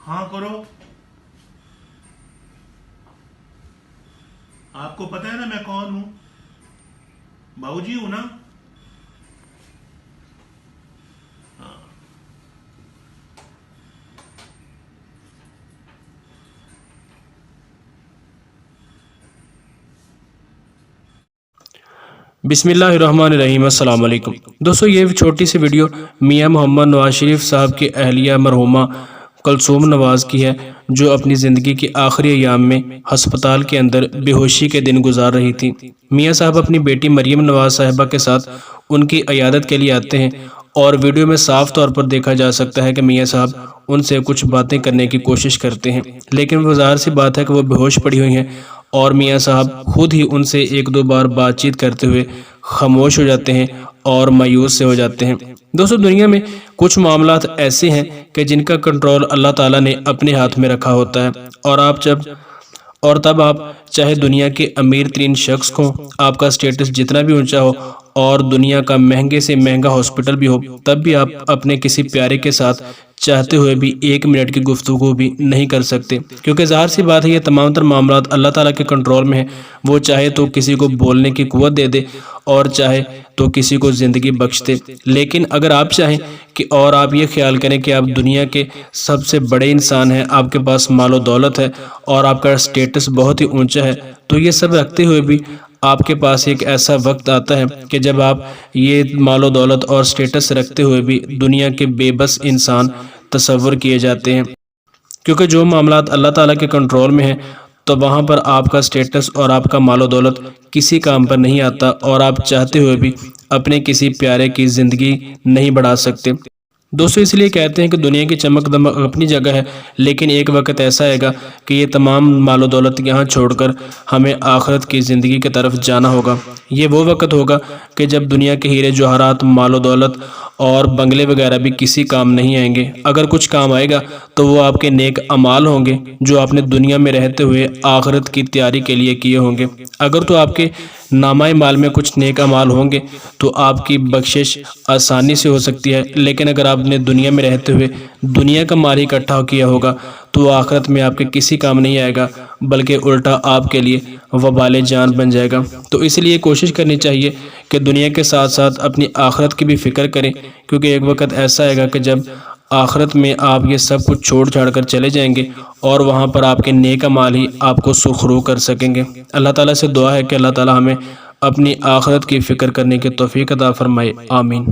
ہاں کرو. آپ کو پتہ ہے نا میں کون ہوں؟ باؤ جی ہوں نا. بسم اللہ الرحمن الرحیم. السلام علیکم دوستو، یہ چھوٹی سی ویڈیو میاں محمد نواز شریف صاحب کی اہلیہ مرحومہ کلثوم نواز کی ہے، جو اپنی زندگی کے آخری ایام میں ہسپتال کے اندر بے ہوشی کے دن گزار رہی تھی. میاں صاحب اپنی بیٹی مریم نواز صاحبہ کے ساتھ ان کی عیادت کے لیے آتے ہیں، اور ویڈیو میں صاف طور پر دیکھا جا سکتا ہے کہ میاں صاحب ان سے کچھ باتیں کرنے کی کوشش کرتے ہیں، لیکن وہ ظاہر سی بات ہے کہ وہ بے ہوش پڑی ہوئی ہیں، اور میاں صاحب خود ہی ان سے ایک دو بار بات چیت کرتے ہوئے خاموش ہو جاتے ہیں اور مایوس سے ہو جاتے ہیں. دوستو، دنیا میں کچھ معاملات ایسے ہیں کہ جن کا کنٹرول اللہ تعالیٰ نے اپنے ہاتھ میں رکھا ہوتا ہے، اور تب آپ چاہے دنیا کے امیر ترین شخص کو، آپ کا سٹیٹس جتنا بھی اونچا ہو، اور دنیا کا مہنگے سے مہنگا ہاسپٹل بھی ہو، تب بھی آپ اپنے کسی پیارے کے ساتھ چاہتے ہوئے بھی ایک منٹ کی گفتگو بھی نہیں کر سکتے، کیونکہ ظاہر سی بات ہے یہ تمام تر معاملات اللہ تعالیٰ کے کنٹرول میں ہیں. وہ چاہے تو کسی کو بولنے کی قوت دے دے، اور چاہے تو کسی کو زندگی بخش دے. لیکن اگر آپ چاہیں کہ، اور آپ یہ خیال کریں کہ آپ دنیا کے سب سے بڑے انسان ہیں، آپ کے پاس مال و دولت ہے، اور آپ کا سٹیٹس بہت ہی اونچا ہے، تو یہ سب رکھتے ہوئے بھی آپ کے پاس ایک ایسا وقت آتا ہے کہ جب آپ یہ مال و دولت اور سٹیٹس رکھتے ہوئے بھی دنیا کے بے بس انسان تصور کیے جاتے ہیں. کیونکہ جو معاملات اللہ تعالیٰ کے کنٹرول میں ہیں، تو وہاں پر آپ کا سٹیٹس اور آپ کا مال و دولت کسی کام پر نہیں آتا، اور آپ چاہتے ہوئے بھی اپنے کسی پیارے کی زندگی نہیں بڑھا سکتے. دوستو، اس لیے کہتے ہیں کہ دنیا کی چمک دمک اپنی جگہ ہے، لیکن ایک وقت ایسا آئے گا کہ یہ تمام مال و دولت یہاں چھوڑ کر ہمیں آخرت کی زندگی کی طرف جانا ہوگا. یہ وہ وقت ہوگا کہ جب دنیا کے ہیرے جواہرات، مال و دولت اور بنگلے وغیرہ بھی کسی کام نہیں آئیں گے. اگر کچھ کام آئے گا تو وہ آپ کے نیک اعمال ہوں گے جو آپ نے دنیا میں رہتے ہوئے آخرت کی تیاری کے لیے کیے ہوں گے. اگر تو آپ کے نامہ اعمال میں کچھ نیک اعمال ہوں گے تو آپ کی بخشش آسانی سے ہو سکتی ہے، لیکن اگر آپ نے دنیا میں رہتے ہوئے دنیا کا مال اکٹھا کیا ہوگا تو آخرت میں آپ کے کسی کام نہیں آئے گا، بلکہ الٹا آپ کے لیے وبال جان بن جائے گا. تو اس لیے کوشش کرنی چاہیے کہ دنیا کے ساتھ ساتھ اپنی آخرت کی بھی فکر کریں، کیونکہ ایک وقت ایسا آئے گا کہ جب آخرت میں آپ یہ سب کچھ چھوڑ چھاڑ کر چلے جائیں گے، اور وہاں پر آپ کے نیک اعمال ہی آپ کو سرخرو کر سکیں گے. اللہ تعالیٰ سے دعا ہے کہ اللہ تعالیٰ ہمیں اپنی آخرت کی فکر کرنے کی توفیق عطا فرمائے. آمین.